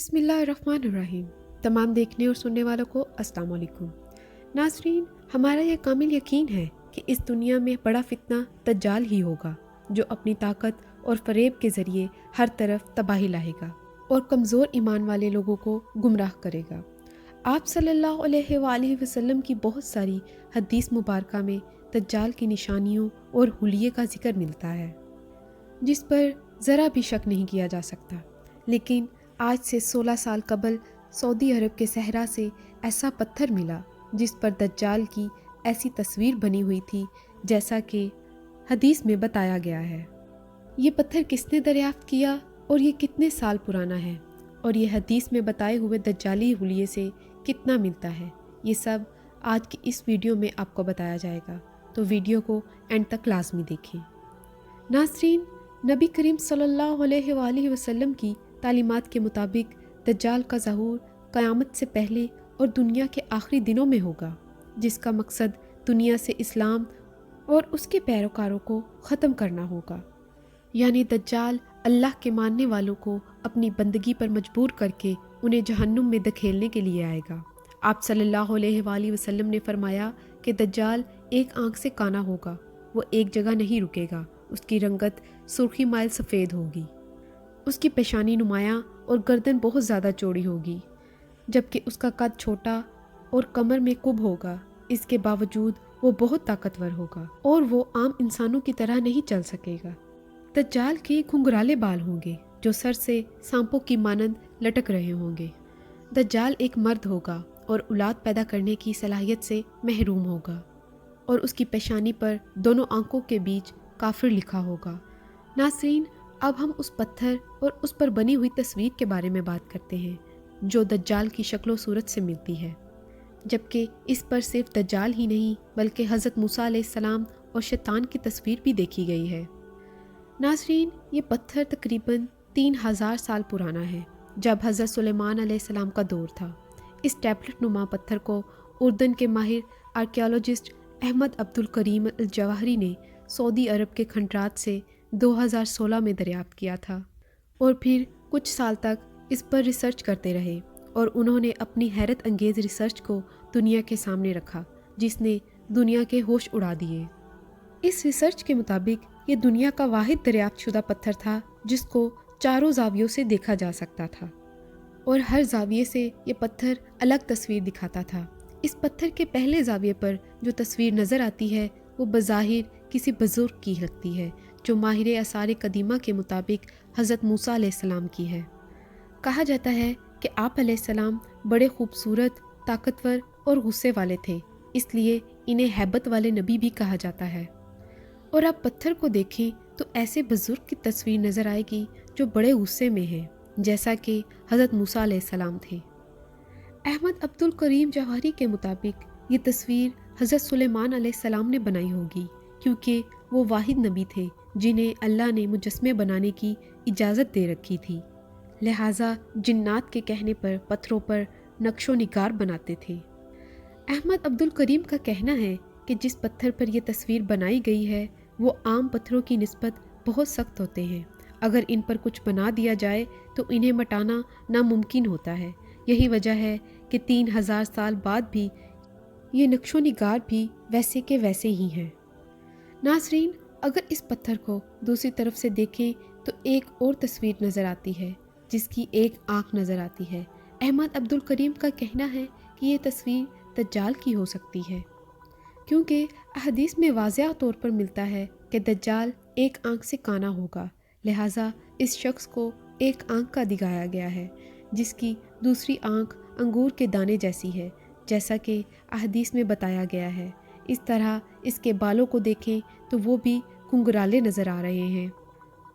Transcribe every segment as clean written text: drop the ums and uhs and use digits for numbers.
بسم اللہ الرحمن الرحیم۔ تمام دیکھنے اور سننے والوں کو السلام علیکم۔ ناظرین، ہمارا یہ کامل یقین ہے کہ اس دنیا میں بڑا فتنہ دجال ہی ہوگا، جو اپنی طاقت اور فریب کے ذریعے ہر طرف تباہی لائے گا اور کمزور ایمان والے لوگوں کو گمراہ کرے گا۔ آپ صلی اللہ علیہ وآلہ وسلم کی بہت ساری حدیث مبارکہ میں دجال کی نشانیوں اور حلیے کا ذکر ملتا ہے، جس پر ذرا بھی شک نہیں کیا جا سکتا۔ لیکن آج سے 16 سال قبل سعودی عرب کے صحرا سے ایسا پتھر ملا جس پر دجال کی ایسی تصویر بنی ہوئی تھی جیسا کہ حدیث میں بتایا گیا ہے۔ یہ پتھر کس نے دریافت کیا اور یہ کتنے سال پرانا ہے، اور یہ حدیث میں بتائے ہوئے دجالی حلیے سے کتنا ملتا ہے، یہ سب آج کی اس ویڈیو میں آپ کو بتایا جائے گا، تو ویڈیو کو اینڈ تک لازمی دیکھیں۔ ناظرین، نبی کریم صلی اللہ علیہ وآلہ وسلم کی تعلیمات کے مطابق دجال کا ظہور قیامت سے پہلے اور دنیا کے آخری دنوں میں ہوگا، جس کا مقصد دنیا سے اسلام اور اس کے پیروکاروں کو ختم کرنا ہوگا۔ یعنی دجال اللہ کے ماننے والوں کو اپنی بندگی پر مجبور کر کے انہیں جہنم میں دھکیلنے کے لیے آئے گا۔ آپ صلی اللہ علیہ وآلہ وسلم نے فرمایا کہ دجال ایک آنکھ سے کانا ہوگا، وہ ایک جگہ نہیں رکے گا، اس کی رنگت سرخی مائل سفید ہوگی، اس کی پیشانی نمایاں اور گردن بہت زیادہ چوڑی ہوگی، جبکہ اس کا قد چھوٹا اور کمر میں کب ہوگا۔ اس کے باوجود وہ بہت طاقتور ہوگا اور وہ عام انسانوں کی طرح نہیں چل سکے گا۔ دجال کے گھنگرالے بال ہوں گے جو سر سے سانپوں کی مانند لٹک رہے ہوں گے۔ دجال ایک مرد ہوگا اور اولاد پیدا کرنے کی صلاحیت سے محروم ہوگا، اور اس کی پیشانی پر دونوں آنکھوں کے بیچ کافر لکھا ہوگا۔ ناظرین، اب ہم اس پتھر اور اس پر بنی ہوئی تصویر کے بارے میں بات کرتے ہیں جو دجال کی شکل و صورت سے ملتی ہے، جبکہ اس پر صرف دجال ہی نہیں بلکہ حضرت موسیٰ علیہ السلام اور شیطان کی تصویر بھی دیکھی گئی ہے۔ ناظرین، یہ پتھر تقریباً 3000 سال پرانا ہے، جب حضرت سلیمان علیہ السلام کا دور تھا۔ اس ٹیبلٹ نما پتھر کو اردن کے ماہر آرکیالوجسٹ احمد عبدالکریم الجواہری نے سعودی عرب کے کھنڈرات سے 2016 میں دریافت کیا تھا، اور پھر کچھ سال تک اس پر ریسرچ کرتے رہے، اور انہوں نے اپنی حیرت انگیز ریسرچ کو دنیا کے سامنے رکھا جس نے دنیا کے ہوش اڑا دیے۔ اس ریسرچ کے مطابق یہ دنیا کا واحد دریافت شدہ پتھر تھا جس کو چاروں زاویوں سے دیکھا جا سکتا تھا، اور ہر زاویے سے یہ پتھر الگ تصویر دکھاتا تھا۔ اس پتھر کے پہلے زاویے پر جو تصویر نظر آتی ہے وہ بظاہر کسی بزرگ کی لگتی ہے، جو ماہر آثار قدیمہ کے مطابق حضرت موسیٰ علیہ السلام کی ہے۔ کہا جاتا ہے کہ آپ علیہ السلام بڑے خوبصورت، طاقتور اور غصے والے تھے، اس لیے انہیں ہیبت والے نبی بھی کہا جاتا ہے۔ اور آپ پتھر کو دیکھیں تو ایسے بزرگ کی تصویر نظر آئے گی جو بڑے غصے میں ہیں، جیسا کہ حضرت موسیٰ علیہ السلام تھے۔ احمد عبدالکریم جوہری کے مطابق یہ تصویر حضرت سلیمان علیہ السلام نے بنائی ہوگی، کیونکہ وہ واحد نبی تھے جنہیں اللہ نے مجسمے بنانے کی اجازت دے رکھی تھی، لہٰذا جنات کے کہنے پر پتھروں پر نقش و نگار بناتے تھے۔ احمد عبدالکریم کا کہنا ہے کہ جس پتھر پر یہ تصویر بنائی گئی ہے وہ عام پتھروں کی نسبت بہت سخت ہوتے ہیں، اگر ان پر کچھ بنا دیا جائے تو انہیں مٹانا ناممکن ہوتا ہے۔ یہی وجہ ہے کہ 3000 سال بعد بھی یہ نقش و نگار بھی ویسے کے ویسے ہی ہیں۔ ناظرین، اگر اس پتھر کو دوسری طرف سے دیکھیں تو ایک اور تصویر نظر آتی ہے جس کی ایک آنکھ نظر آتی ہے۔ احمد عبدالکریم کا کہنا ہے کہ یہ تصویر دجال کی ہو سکتی ہے، کیونکہ احادیث میں واضح طور پر ملتا ہے کہ دجال ایک آنکھ سے کانا ہوگا، لہٰذا اس شخص کو ایک آنکھ کا دکھایا گیا ہے جس کی دوسری آنکھ انگور کے دانے جیسی ہے، جیسا کہ احادیث میں بتایا گیا ہے۔ اس طرح اس کے بالوں کو دیکھیں تو وہ بھی گھنگرالے نظر آ رہے ہیں،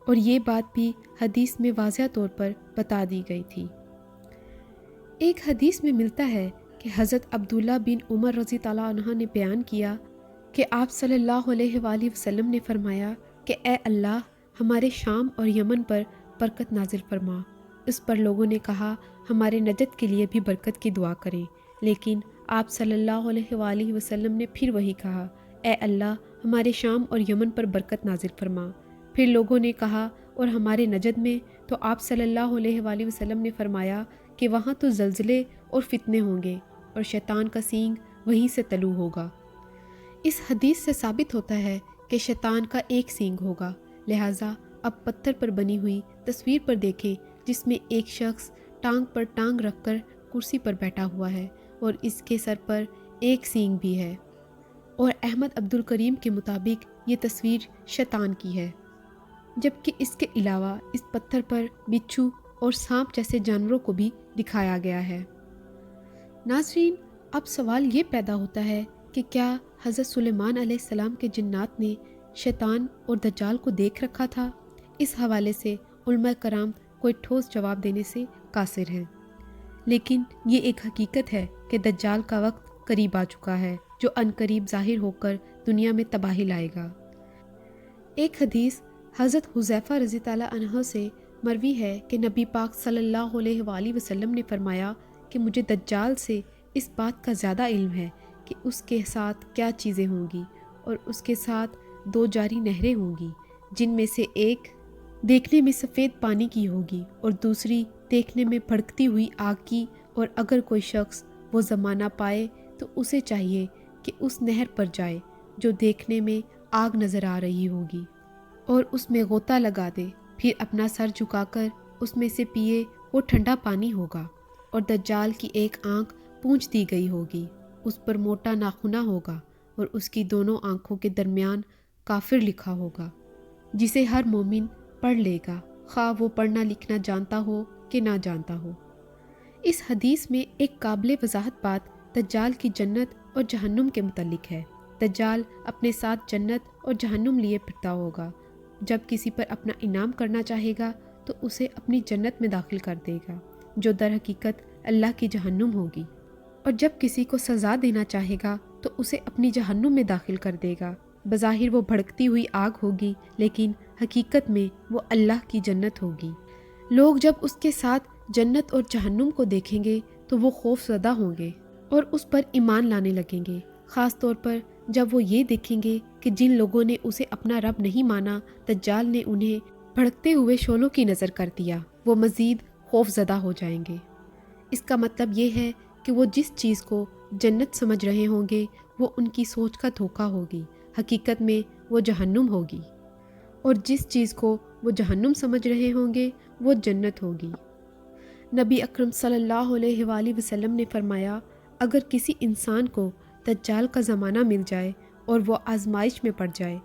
اور یہ بات بھی حدیث میں واضح طور پر بتا دی گئی تھی۔ ایک حدیث میں ملتا ہے کہ حضرت عبداللہ بن عمر رضی اللہ عنہ نے بیان کیا کہ آپ صلی اللہ علیہ وآلہ وسلم نے فرمایا کہ اے اللہ، ہمارے شام اور یمن پر برکت نازل فرما۔ اس پر لوگوں نے کہا ہمارے نجات کے لیے بھی برکت کی دعا کریں، لیکن آپ صلی اللہ علیہ وآلہ وسلم نے پھر وہی کہا، اے اللہ، ہمارے شام اور یمن پر برکت نازل فرما۔ پھر لوگوں نے کہا اور ہمارے نجد میں تو آپ صلی اللہ علیہ وآلہ وسلم نے فرمایا کہ وہاں تو زلزلے اور فتنے ہوں گے اور شیطان کا سینگ وہیں سے طلوع ہوگا۔ اس حدیث سے ثابت ہوتا ہے کہ شیطان کا ایک سینگ ہوگا، لہٰذا اب پتھر پر بنی ہوئی تصویر پر دیکھیں جس میں ایک شخص ٹانگ پر ٹانگ رکھ کر کرسی پر بیٹھا ہوا ہے اور اس کے سر پر ایک سینگ بھی ہے، اور احمد عبد الکریم کے مطابق یہ تصویر شیطان کی ہے، جبکہ اس کے علاوہ اس پتھر پر بچھو اور سانپ جیسے جانوروں کو بھی دکھایا گیا ہے۔ ناظرین، اب سوال یہ پیدا ہوتا ہے کہ کیا حضرت سلیمان علیہ السلام کے جنات نے شیطان اور دجال کو دیکھ رکھا تھا؟ اس حوالے سے علماء کرام کوئی ٹھوس جواب دینے سے قاصر ہیں، لیکن یہ ایک حقیقت ہے کہ دجال کا وقت قریب آ چکا ہے جو عنقریب ظاہر ہو کر دنیا میں تباہی لائے گا۔ ایک حدیث حضرت حذیفہ رضی اللہ عنہ سے مروی ہے کہ نبی پاک صلی اللہ علیہ وآلہ وسلم نے فرمایا کہ مجھے دجال سے اس بات کا زیادہ علم ہے کہ اس کے ساتھ کیا چیزیں ہوں گی، اور اس کے ساتھ دو جاری نہریں ہوں گی جن میں سے ایک دیکھنے میں سفید پانی کی ہوگی اور دوسری دیکھنے میں بھڑکتی ہوئی آگ کی، اور اگر کوئی شخص وہ زمانہ پائے تو اسے چاہیے کہ اس نہر پر جائے جو دیکھنے میں آگ نظر آ رہی ہوگی اور اس میں غوطہ لگا دے، پھر اپنا سر جھکا کر اس میں سے پیے، وہ ٹھنڈا پانی ہوگا، اور دجال کی ایک آنکھ پونچھ دی گئی ہوگی، اس پر موٹا ناخنا ہوگا اور اس کی دونوں آنکھوں کے درمیان کافر لکھا ہوگا جسے ہر مومن پڑھ لے گا، خواہ وہ پڑھنا لکھنا جانتا ہو کہ نہ جانتا ہو۔ اس حدیث میں ایک قابل وضاحت بات دجال کی جنت اور جہنم کے متعلق ہے۔ دجال اپنے ساتھ جنت اور جہنم لیے پھرتا ہوگا، جب کسی پر اپنا انعام کرنا چاہے گا تو اسے اپنی جنت میں داخل کر دے گا جو در حقیقت اللہ کی جہنم ہوگی، اور جب کسی کو سزا دینا چاہے گا تو اسے اپنی جہنم میں داخل کر دے گا۔ بظاہر وہ بھڑکتی ہوئی آگ ہوگی لیکن حقیقت میں وہ اللہ کی جنت ہوگی۔ لوگ جب اس کے ساتھ جنت اور جہنم کو دیکھیں گے تو وہ خوف زدہ ہوں گے اور اس پر ایمان لانے لگیں گے، خاص طور پر جب وہ یہ دیکھیں گے کہ جن لوگوں نے اسے اپنا رب نہیں مانا، دجال نے انہیں بھڑکتے ہوئے شعلوں کی نظر کر دیا، وہ مزید خوف زدہ ہو جائیں گے۔ اس کا مطلب یہ ہے کہ وہ جس چیز کو جنت سمجھ رہے ہوں گے وہ ان کی سوچ کا دھوکہ ہوگی، حقیقت میں وہ جہنم ہوگی، اور جس چیز کو وہ جہنم سمجھ رہے ہوں گے وہ جنت ہوگی۔ نبی اکرم صلی اللہ علیہ وآلہ وسلم نے فرمایا، اگر کسی انسان کو دجال کا زمانہ مل جائے اور وہ آزمائش میں پڑ جائے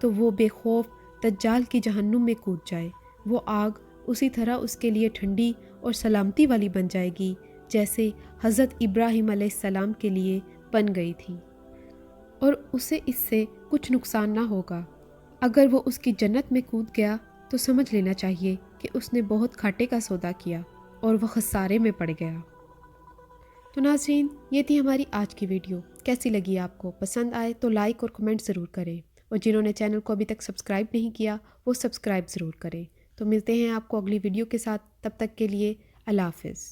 تو وہ بے خوف دجال کی جہنم میں کود جائے، وہ آگ اسی طرح اس کے لیے ٹھنڈی اور سلامتی والی بن جائے گی جیسے حضرت ابراہیم علیہ السلام کے لیے بن گئی تھی، اور اسے اس سے کچھ نقصان نہ ہوگا۔ اگر وہ اس کی جنت میں کود گیا تو سمجھ لینا چاہیے کہ اس نے بہت گھاٹے کا سودا کیا اور وہ خسارے میں پڑ گیا۔ تو ناظرین، یہ تھی ہماری آج کی ویڈیو۔ کیسی لگی آپ کو؟ پسند آئے تو لائک اور کمنٹ ضرور کریں، اور جنہوں نے چینل کو ابھی تک سبسکرائب نہیں کیا وہ سبسکرائب ضرور کریں۔ تو ملتے ہیں آپ کو اگلی ویڈیو کے ساتھ، تب تک کے لیے اللہ حافظ۔